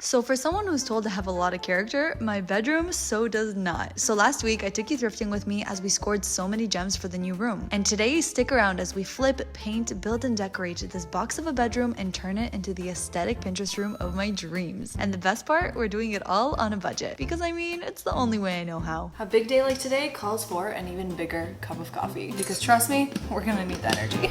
So for someone who's told to have a lot of character, my bedroom so does not. So last week I took you thrifting with me as we scored so many gems for the new room. And today stick around as we flip, paint, build and decorate this box of a bedroom and turn it into the aesthetic Pinterest room of my dreams. And the best part, we're doing it all on a budget. Because I mean, it's the only way I know how. A big day like today calls for an even bigger cup of coffee. Because trust me, we're gonna need the energy.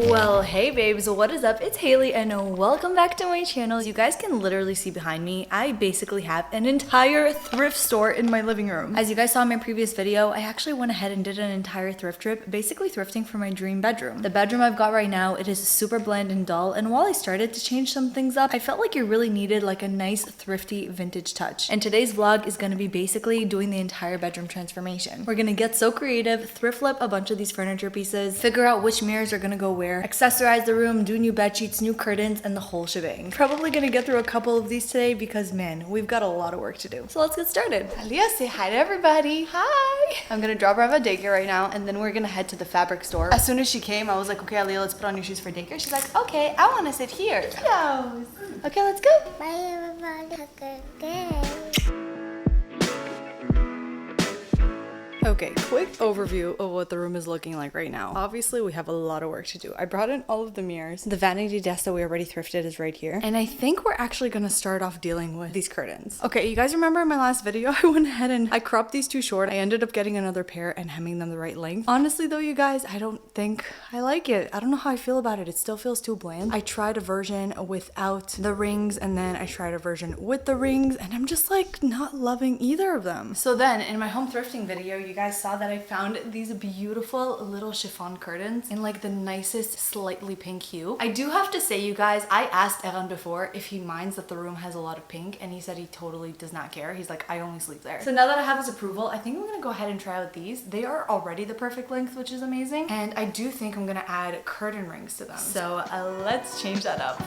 Well, hey babes, what is up? It's Haley and welcome back to my channel. As you guys can literally see behind me, I basically have an entire thrift store in my living room. As you guys saw in my previous video, I actually went ahead and did an entire thrift trip, basically thrifting for my dream bedroom. The bedroom I've got right now, it is super bland and dull, and while I started to change some things up, I felt like it really needed like a nice thrifty vintage touch. And today's vlog is gonna be basically doing the entire bedroom transformation. We're gonna get so creative, thrift flip a bunch of these furniture pieces, figure out which mirrors are gonna go where, accessorize the room, do new bed sheets, new curtains, and the whole shebang. Probably gonna get through a couple of these today because man, we've got a lot of work to do. So let's get started. Aliyah, say hi to everybody. Hi! I'm gonna drop her off at daycare right now and then we're gonna head to the fabric store. As soon as she came, I was like, okay, Aliyah, let's put on your shoes for daycare. She's like, okay, I wanna sit here. Yes. Okay, let's go. Bye everybody. Have a good day. Okay, quick overview of what the room is looking like right now. Obviously, we have a lot of work to do. I brought in all of the mirrors. The vanity desk that we already thrifted is right here. And I think we're actually gonna start off dealing with these curtains. Okay, you guys remember in my last video, I went ahead and I cropped these too short. I ended up getting another pair and hemming them the right length. Honestly though, you guys, I don't think I like it. I don't know how I feel about it. It still feels too bland. I tried a version without the rings and then I tried a version with the rings and I'm just like not loving either of them. So then in my home thrifting video, you guys saw that I found these beautiful little chiffon curtains in like the nicest slightly pink hue. I do have to say, you guys, I asked Evan before if he minds that the room has a lot of pink and he said he totally does not care. He's like, I only sleep there. So now that I have his approval, I think I'm gonna go ahead and try out these. They are already the perfect length, which is amazing. And I do think I'm gonna add curtain rings to them. So let's change that up.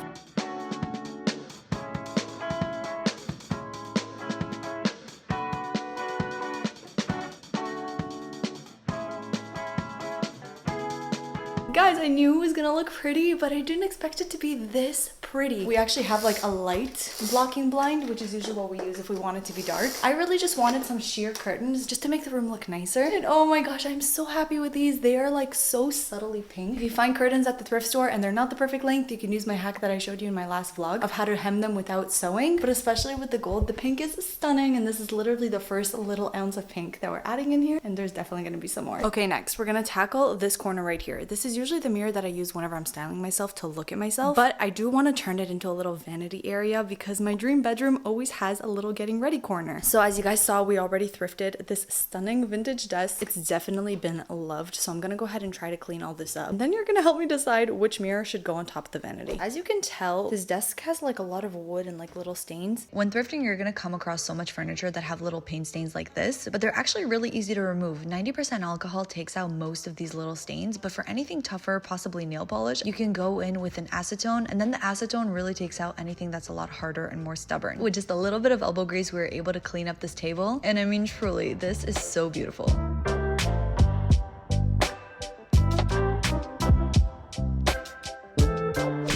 Guys, I knew it was gonna look pretty, but I didn't expect it to be this pretty. We actually have like a light blocking blind, which is usually what we use if we want it to be dark. I really just wanted some sheer curtains just to make the room look nicer. And oh my gosh, I'm so happy with these. They are like so subtly pink. If you find curtains at the thrift store and they're not the perfect length, you can use my hack that I showed you in my last vlog of how to hem them without sewing. But especially with the gold, the pink is stunning. And this is literally the first little ounce of pink that we're adding in here. And there's definitely gonna be some more. Okay, next we're gonna tackle this corner right here. This is usually the mirror that I use whenever I'm styling myself to look at myself, but I do want to turn it into a little vanity area because my dream bedroom always has a little getting ready corner. So as you guys saw, we already thrifted this stunning vintage desk. It's definitely been loved, so I'm gonna go ahead and try to clean all this up. And then you're gonna help me decide which mirror should go on top of the vanity. As you can tell, this desk has like a lot of wood and like little stains. When thrifting, you're gonna come across so much furniture that have little paint stains like this, but they're actually really easy to remove. 90% alcohol takes out most of these little stains, but for anything tougher, possibly nail polish, you can go in with an acetone, and then the acetone really takes out anything that's a lot harder and more stubborn. With just a little bit of elbow grease, we were able to clean up this table, and I mean truly, this is so beautiful.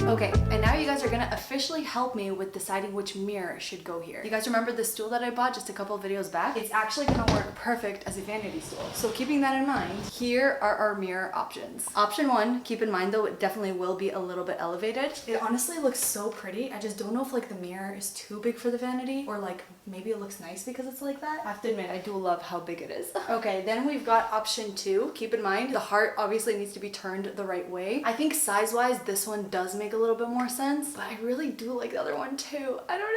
Okay, and now you guys are gonna officially help me with deciding which mirror should go here. You guys remember the stool that I bought just a couple of videos back? It's actually gonna work perfect as a vanity stool. So keeping that in mind, here are our mirror options. Option one, keep in mind though, it definitely will be a little bit elevated. It honestly looks so pretty. I just don't know if like the mirror is too big for the vanity or like maybe it looks nice because it's like that. I have to admit, I do love how big it is. Okay, then we've got option two. Keep in mind, the heart obviously needs to be turned the right way. I think size-wise, this one does make a little bit more sense, but I really do like the other one too. I don't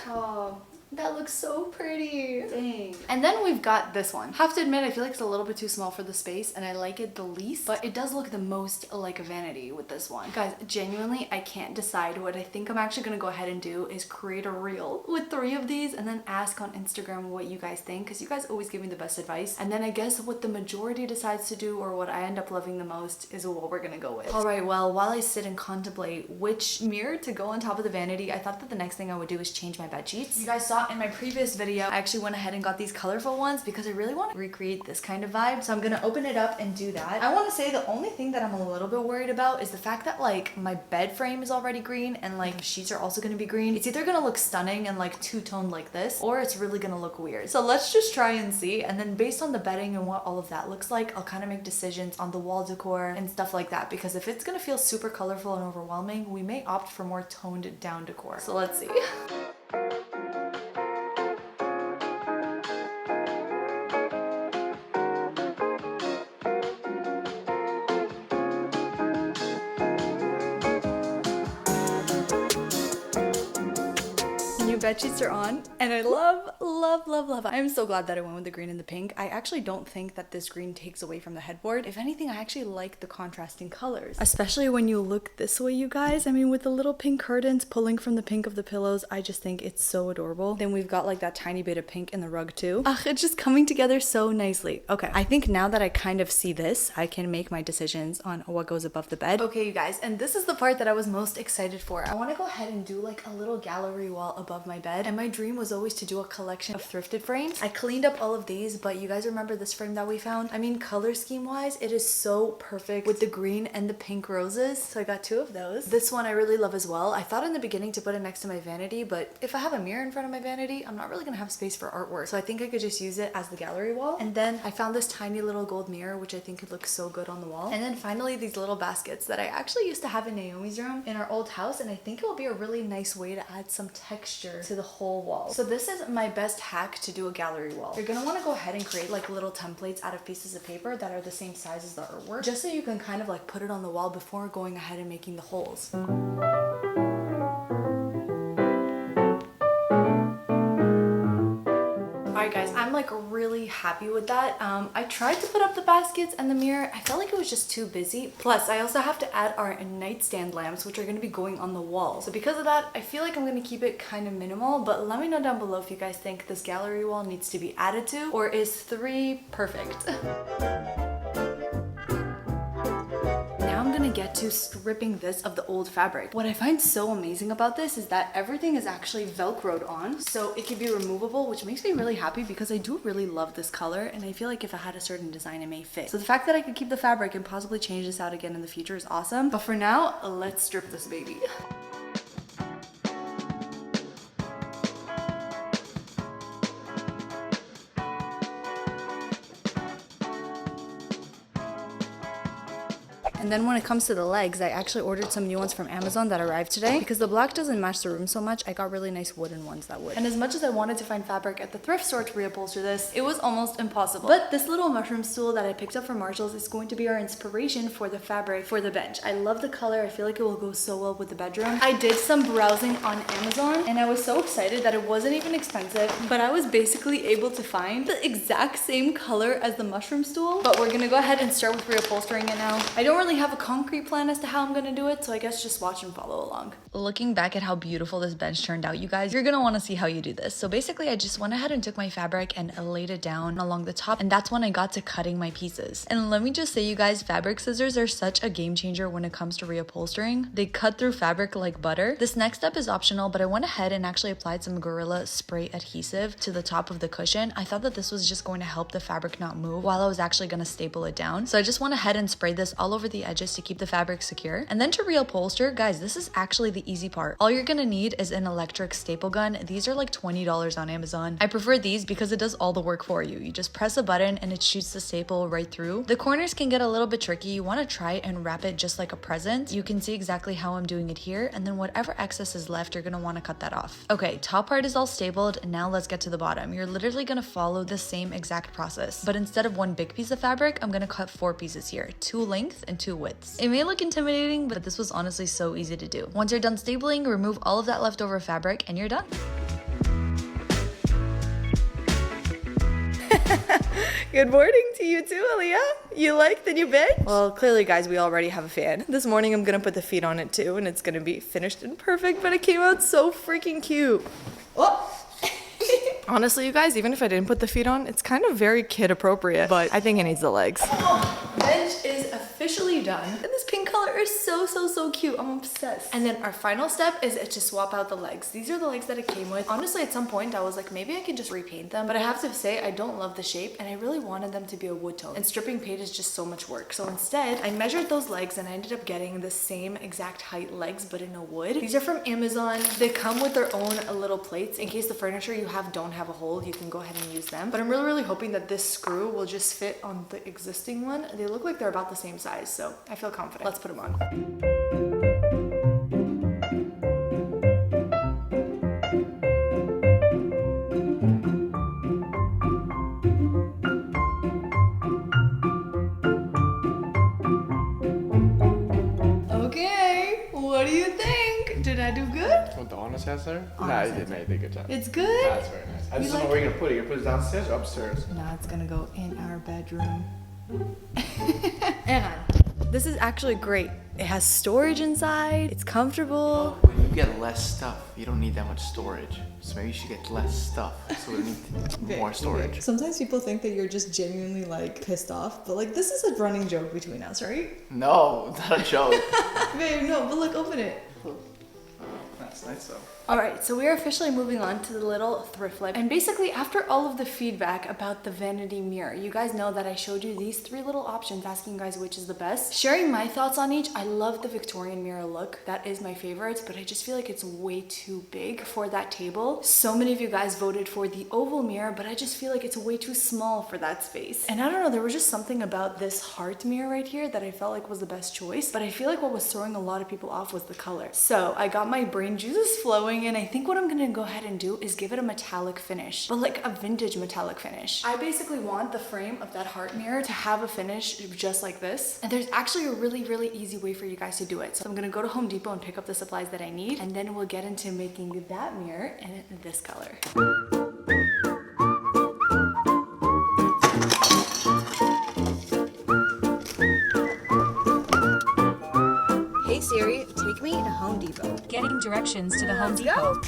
know. Oh, That looks so pretty. Dang. And then we've got this one. Have to admit, I feel like it's a little bit too small for the space and I like it the least, but it does look the most like a vanity with this one. Guys, genuinely, I can't decide. What I think I'm actually gonna go ahead and do is create a reel with 3 of these and then ask on Instagram what you guys think, because you guys always give me the best advice. And then I guess what the majority decides to do, or what I end up loving the most, is what we're gonna go with. All right, well, while I sit and contemplate which mirror to go on top of the vanity, I thought that the next thing I would do is change my bed sheets. You guys saw in my previous video, I actually went ahead and got these colorful ones because I really want to recreate this kind of vibe. So I'm gonna open it up and do that. I want to say the only thing that I'm a little bit worried about is the fact that like my bed frame is already green and like the sheets are also gonna be green. It's either gonna look stunning and like two-toned like this, or it's really gonna look weird. So let's just try and see. And then based on the bedding and what all of that looks like, I'll kind of make decisions on the wall decor and stuff like that. Because if it's gonna feel super colorful and overwhelming, we may opt for more toned down decor. So let's see. New bed sheets are on and I love. I'm so glad that I went with the green and the pink. I actually don't think that this green takes away from the headboard. If anything, I actually like the contrasting colors, especially when you look this way, you guys. I mean, with the little pink curtains pulling from the pink of the pillows, I just think it's so adorable. Then we've got like that tiny bit of pink in the rug too. Ugh, it's just coming together so nicely. Okay, I think now that I kind of see this, I can make my decisions on what goes above the bed. Okay, you guys, and this is the part that I was most excited for. I want to go ahead and do like a little gallery wall above my bed, and my dream was always to do a collection of thrifted frames. I cleaned up all of these, but you guys remember this frame that we found? I mean, color scheme wise, it is so perfect with the green and the pink roses. So I got 2 of those. This one I really love as well. I thought in the beginning to put it next to my vanity, but if I have a mirror in front of my vanity, I'm not really gonna have space for artwork. So I think I could just use it as the gallery wall. And then I found this tiny little gold mirror, which I think could look so good on the wall. And then finally these little baskets that I actually used to have in Naomi's room in our old house, and I think it will be a really nice way to add some texture to the whole wall. So this is my best hack to do a gallery wall. You're gonna want to go ahead and create like little templates out of pieces of paper that are the same size as the artwork, just so you can kind of like put it on the wall before going ahead and making the holes. Alright guys, I'm like really happy with that. I tried to put up the baskets and the mirror. I felt like it was just too busy. Plus, I also have to add our nightstand lamps, which are going to be going on the wall. So because of that, I feel like I'm going to keep it kind of minimal, but let me know down below if you guys think this gallery wall needs to be added to, or is 3 perfect? I'm gonna get to stripping this of the old fabric. What I find so amazing about this is that everything is actually velcroed on, so it can be removable, which makes me really happy because I do really love this color, and I feel like if I had a certain design, it may fit. So the fact that I could keep the fabric and possibly change this out again in the future is awesome. But for now, let's strip this baby. And then when it comes to the legs, I actually ordered some new ones from Amazon that arrived today. Because the black doesn't match the room so much, I got really nice wooden ones that would. And as much as I wanted to find fabric at the thrift store to reupholster this, it was almost impossible. But this little mushroom stool that I picked up from Marshall's is going to be our inspiration for the fabric for the bench. I love the color. I feel like it will go so well with the bedroom. I did some browsing on Amazon and I was so excited that it wasn't even expensive, but I was basically able to find the exact same color as the mushroom stool. But we're gonna go ahead and start with reupholstering it now. I don't really have a concrete plan as to how I'm gonna do it, so I guess just watch and follow along. Looking back at how beautiful this bench turned out, you guys, you're gonna want to see how you do this. So basically I just went ahead and took my fabric and laid it down along the top, and that's when I got to cutting my pieces. And let me just say, you guys, fabric scissors are such a game changer when it comes to reupholstering. They cut through fabric like butter. This next step is optional, but I went ahead and actually applied some Gorilla spray adhesive to the top of the cushion. I thought that this was just going to help the fabric not move while I was actually gonna staple it down. So I just went ahead and sprayed this all over the edges to keep the fabric secure. And then to reupholster, guys, this is actually the easy part. All you're gonna need is an electric staple gun. These are like $20 on Amazon. I prefer these because it does all the work for you. You just press a button and it shoots the staple right through. The corners can get a little bit tricky. You want to try and wrap it just like a present. You can see exactly how I'm doing it here, and then whatever excess is left, you're gonna want to cut that off. Okay, top part is all stapled. Now let's get to the bottom. You're literally gonna follow the same exact process, but instead of one big piece of fabric, I'm gonna cut 4 pieces here, 2 lengths and 2 widths. It may look intimidating, but this was honestly so easy to do. Once you're done stapling, remove all of that leftover fabric and you're done. Good morning to you too, Aaliyah. You like the new bed? Well, clearly, guys, we already have a fan. This morning, I'm gonna put the feet on it too, and it's gonna be finished and perfect, but it came out so freaking cute. Oh! Honestly, you guys, even if I didn't put the feet on, it's kind of very kid appropriate, but I think it needs the legs. Oh, bench is officially done. And this pink color is so cute. I'm obsessed. And then our final step is to swap out the legs. These are the legs that it came with. Honestly, at some point I was like, maybe I can just repaint them, but I have to say I don't love the shape and I really wanted them to be a wood tone. And stripping paint is just so much work. So instead, I measured those legs and I ended up getting the same exact height legs, but in a wood. These are from Amazon. They come with their own little plates. In case the furniture you have don't have a hole, you can go ahead and use them. But I'm really hoping that this screw will just fit on the existing one. They look like they're about the same size, so I feel confident. Let's put them on. Okay, what do you think? Did I do good? Want the honest answer? Nah, you did a good job. It's good? That's very nice. I just don't know where you're gonna put it. You're gonna put it downstairs or upstairs? No, it's gonna go in our bedroom. And this is actually great. It has storage inside. It's comfortable. But you get less stuff. You don't need that much storage. So maybe you should get less stuff. So we need more storage. Sometimes people think that you're just genuinely like pissed off, but like this is a running joke between us, right? No, not a joke. Babe, no, but look, open it. That's nice though. Alright, so we are officially moving on to the little thrift flip. And basically, after all of the feedback about the vanity mirror, you guys know that I showed you these 3 little options, asking you guys which is the best. Sharing my thoughts on each, I love the Victorian mirror look. That is my favorite, but I just feel like it's way too big for that table. So many of you guys voted for the oval mirror, but I just feel like it's way too small for that space. And I don't know, there was just something about this heart mirror right here that I felt like was the best choice, but I feel like what was throwing a lot of people off was the color. So I got my brain juices flowing, and I think what I'm gonna go ahead and do is give it a metallic finish, but like a vintage metallic finish. I basically want the frame of that heart mirror to have a finish just like this. And there's actually a really easy way for you guys to do it. So I'm gonna go to Home Depot and pick up the supplies that I need, and then we'll get into making that mirror in this color. Hey Siri, take me to Home Depot. Getting directions to the Home Depot.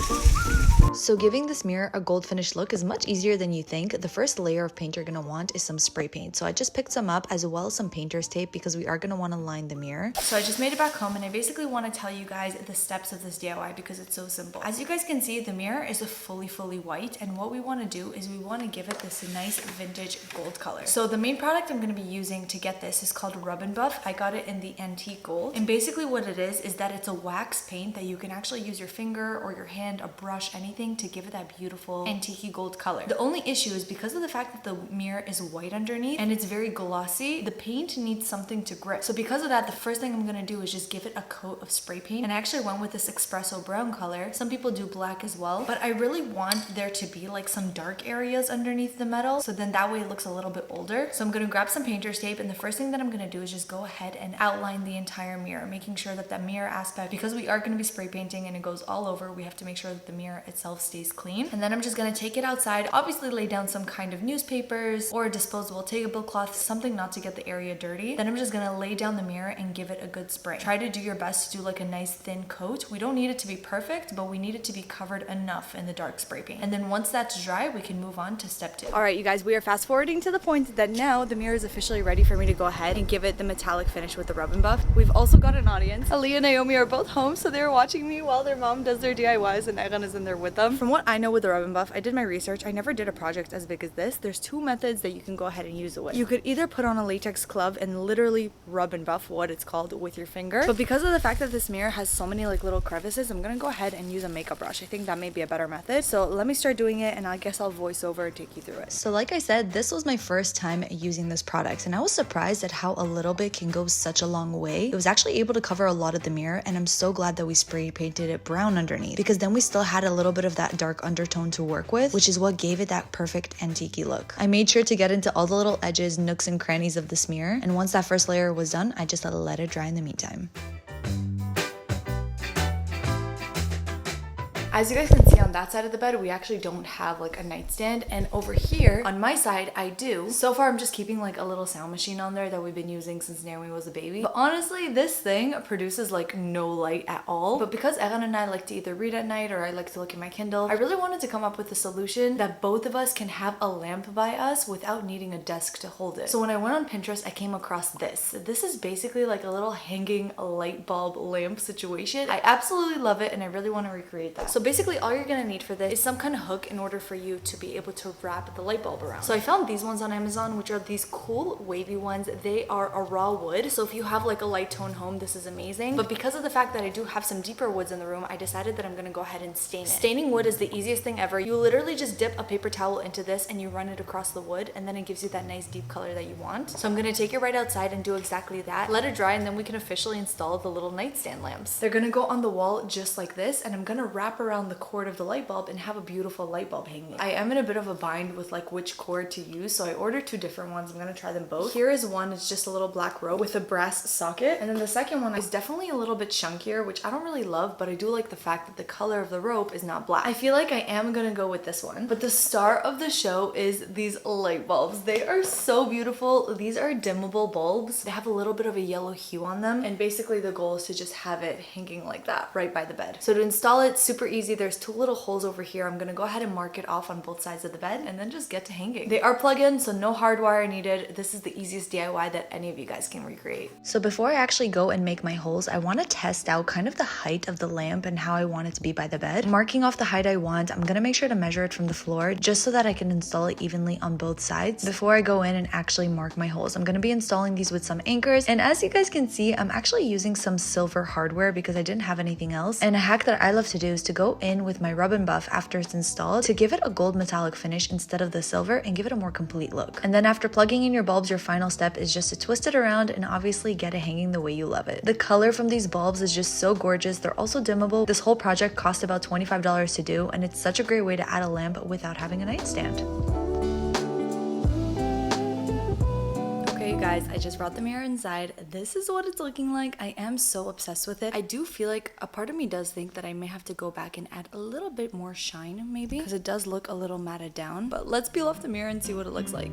So giving this mirror a gold finish look is much easier than you think. The first layer of paint you're gonna want is some spray paint. So I just picked some up, as well as some painter's tape, because we are gonna wanna line the mirror. So I just made it back home, and I basically wanna tell you guys the steps of this DIY because it's so simple. As you guys can see, the mirror is a fully white, and what we wanna do is we wanna give it this nice vintage gold color. So the main product I'm gonna be using to get this is called Rub and Buff. I got it in the antique gold, and basically what it is that it's a wax paint that you can actually use your finger or your hand, a brush, anything to give it that beautiful antique gold color. The only issue is because of the fact that the mirror is white underneath and it's very glossy, the paint needs something to grip. So because of that, the first thing I'm gonna do is just give it a coat of spray paint, and I actually went with this espresso brown color. Some people do black as well, but I really want there to be like some dark areas underneath the metal, so then that way it looks a little bit older. So I'm gonna grab some painter's tape, and the first thing that I'm gonna do is just go ahead and outline the entire mirror, making sure that mirror aspect, because we are going to be spray painting and it goes all over, we have to make sure that the mirror itself stays clean. And then I'm just going to take it outside, obviously lay down some kind of newspapers or a disposable tablecloth, something not to get the area dirty. Then I'm just going to lay down the mirror and give it a good spray. Try to do your best to do like a nice thin coat. We don't need it to be perfect, but we need it to be covered enough in the dark spray paint. And then once that's dry, we can move on to step 2. All right, you guys, we are fast forwarding to the point that now the mirror is officially ready for me to go ahead and give it the metallic finish with the Rub and Buff. We've also got an audience. Aaliyah and Naomi are both home, so they're watching me while their mom does their DIYs, and Egan is in there with them. From what I know with the Rub and Buff, I did my research. I never did a project as big as this. There's 2 methods that you can go ahead and use it with. You could either put on a latex glove and literally rub and buff, what it's called, with your finger. But because of the fact that this mirror has so many like little crevices, I'm gonna go ahead and use a makeup brush. I think that may be a better method. So let me start doing it, and I guess I'll voice over and take you through it. So like I said, this was my first time using this product, and I was surprised at how a little bit can go such a long way. It was actually able to cover a lot of the mirror, and I'm so glad that we spray painted it brown underneath, because then we still had a little bit of that dark undertone to work with, which is what gave it that perfect antique look. I made sure to get into all the little edges, nooks, and crannies of this mirror, and once that first layer was done, I just let it dry in the meantime. As you guys can see on that side of the bed, we actually don't have like a nightstand, and over here on my side I do. So far I'm just keeping like a little sound machine on there that we've been using since Naomi was a baby. But honestly, this thing produces like no light at all. But because Erin and I like to either read at night or I like to look at my Kindle, I really wanted to come up with a solution that both of us can have a lamp by us without needing a desk to hold it. So when I went on Pinterest, I came across this. This is basically like a little hanging light bulb lamp situation. I absolutely love it and I really want to recreate that. So basically all you're gonna need for this is some kind of hook in order for you to be able to wrap the light bulb around. So I found these ones on Amazon, which are these cool wavy ones. They are a raw wood, so if you have like a light tone home, this is amazing. But because of the fact that I do have some deeper woods in the room, I decided that I'm gonna go ahead and stain it. Staining wood is the easiest thing ever. You literally just dip a paper towel into this and you run it across the wood, and then it gives you that nice deep color that you want. So I'm gonna take it right outside and do exactly that. Let it dry, and then we can officially install the little nightstand lamps. They're gonna go on the wall just like this, and I'm gonna wrap around the cord of the light bulb and have a beautiful light bulb hanging. I am in a bit of a bind with like which cord to use, so I ordered two different ones. I'm gonna try them both. Here is one, it's just a little black rope with a brass socket, and then the second one is definitely a little bit chunkier, which I don't really love, but I do like the fact that the color of the rope is not black. I feel like I am gonna go with this one. But the star of the show is these light bulbs. They are so beautiful. These are dimmable bulbs. They have a little bit of a yellow hue on them, and basically the goal is to just have it hanging like that right by the bed. So to install it, super easy. There's two little holes over here. I'm gonna go ahead and mark it off on both sides of the bed and then just get to hanging. They are plug-in, so no hardwire needed. This is the easiest DIY that any of you guys can recreate. So before I actually go and make my holes, I want to test out kind of the height of the lamp and how I want it to be by the bed. Marking off the height I want, I'm gonna make sure to measure it from the floor just so that I can install it evenly on both sides before I go in and actually mark my holes. I'm gonna be installing these with some anchors, and as you guys can see, I'm actually using some silver hardware because I didn't have anything else. And a hack that I love to do is to go in with my rub and buff after it's installed to give it a gold metallic finish instead of the silver and give it a more complete look. And then after plugging in your bulbs, your final step is just to twist it around and obviously get it hanging the way you love it. The color from these bulbs is just so gorgeous. They're also dimmable. This whole project cost about $25 to do, and it's such a great way to add a lamp without having a nightstand. Okay guys, I just brought the mirror inside. This is what it's looking like. I am so obsessed with it. I do feel like a part of me does think that I may have to go back and add a little bit more shine maybe, because it does look a little matted down. But let's peel off the mirror and see what it looks like.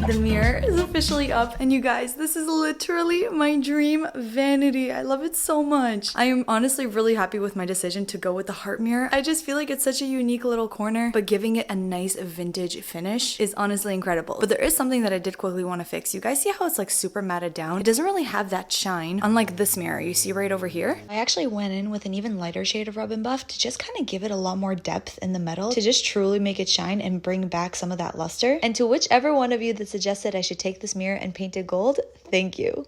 The mirror is officially up, and you guys, this is literally my dream vanity. I love it so much. I am honestly really happy with my decision to go with the heart mirror. I just feel like it's such a unique little corner, but giving it a nice vintage finish is honestly incredible. But there is something that I did quickly want to fix. You guys see how it's like super matted down? It doesn't really have that shine, unlike this mirror you see right over here. I actually went in with an even lighter shade of rub and buff to just kind of give it a lot more depth in the metal, to just truly make it shine and bring back some of that luster. And to whichever one of you that suggested I should take this mirror and paint it gold, thank you.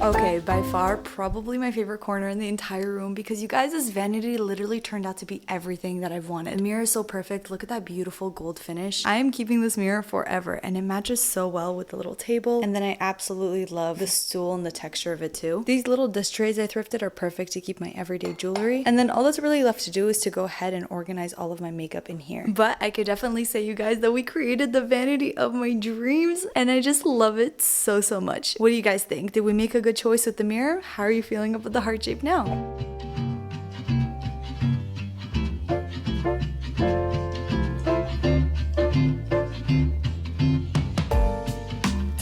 Okay, by far, probably my favorite corner in the entire room, because you guys, this vanity literally turned out to be everything that I've wanted. The mirror is so perfect. Look at that beautiful gold finish. I am keeping this mirror forever, and it matches so well with the little table. And then I absolutely love the stool and the texture of it too. These little dish trays I thrifted are perfect to keep my everyday jewelry. And then all that's really left to do is to go ahead and organize all of my makeup in here. But I could definitely say, you guys, that we created the vanity of my dreams, and I just love it so, so much. What do you guys think? Did we make a good choice with the mirror? How are you feeling about the heart shape now?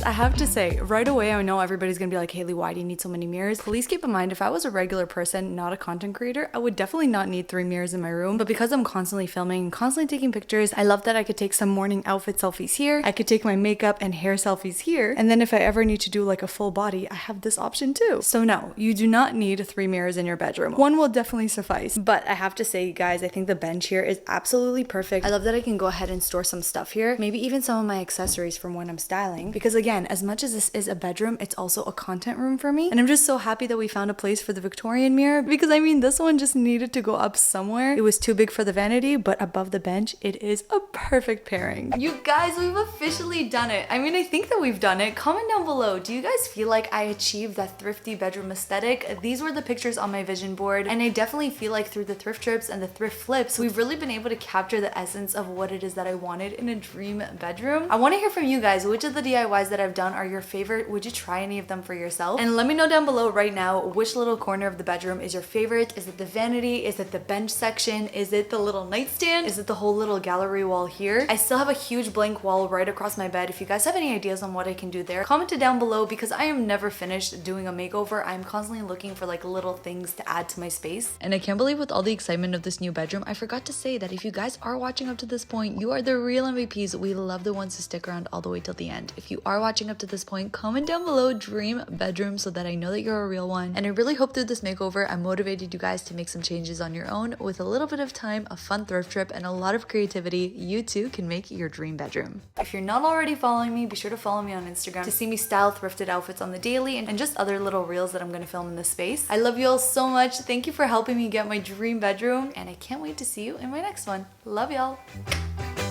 I have to say, right away, I know everybody's gonna be like, Haley, why do you need so many mirrors? Please keep in mind, if I was a regular person, not a content creator, I would definitely not need 3 mirrors in my room. But because I'm constantly filming, constantly taking pictures, I love that I could take some morning outfit selfies here. I could take my makeup and hair selfies here. And then if I ever need to do like a full body, I have this option too. So no, you do not need 3 mirrors in your bedroom. 1 will definitely suffice. But I have to say, guys, I think the bench here is absolutely perfect. I love that I can go ahead and store some stuff here, maybe even some of my accessories from when I'm styling. Because again, as much as this is a bedroom, it's also a content room for me. And I'm just so happy that we found a place for the Victorian mirror, because I mean, this one just needed to go up somewhere. It was too big for the vanity, but above the bench, it is a perfect pairing. You guys, we've officially done it. I mean, I think that we've done it. Comment down below, do you guys feel like I achieved that thrifty bedroom aesthetic? These were the pictures on my vision board, and I definitely feel like through the thrift trips and the thrift flips, we've really been able to capture the essence of what it is that I wanted in a dream bedroom. I want to hear from you guys. Which of the DIYs that I've done are your favorite? Would you try any of them for yourself? And let me know down below right now, which little corner of the bedroom is your favorite? Is it the vanity? Is it the bench section? Is it the little nightstand? Is it the whole little gallery wall here? I still have a huge blank wall right across my bed. If you guys have any ideas on what I can do there, comment it down below, because I am never finished doing a makeover. I'm constantly looking for like little things to add to my space. And I can't believe, with all the excitement of this new bedroom, I forgot to say that if you guys are watching up to this point, you are the real MVPs. We love the ones who stick around all the way till the end. If you are watching up to this point, comment down below dream bedroom so that I know that you're a real one. And I really hope through this makeover I motivated you guys to make some changes on your own. With a little bit of time, a fun thrift trip, and a lot of creativity, you too can make your dream bedroom. If you're not already following me, be sure to follow me on Instagram to see me style thrifted outfits on the daily and just other little reels that I'm going to film in this space. I love you all so much. Thank you for helping me get my dream bedroom, and I can't wait to see you in my next one. Love y'all.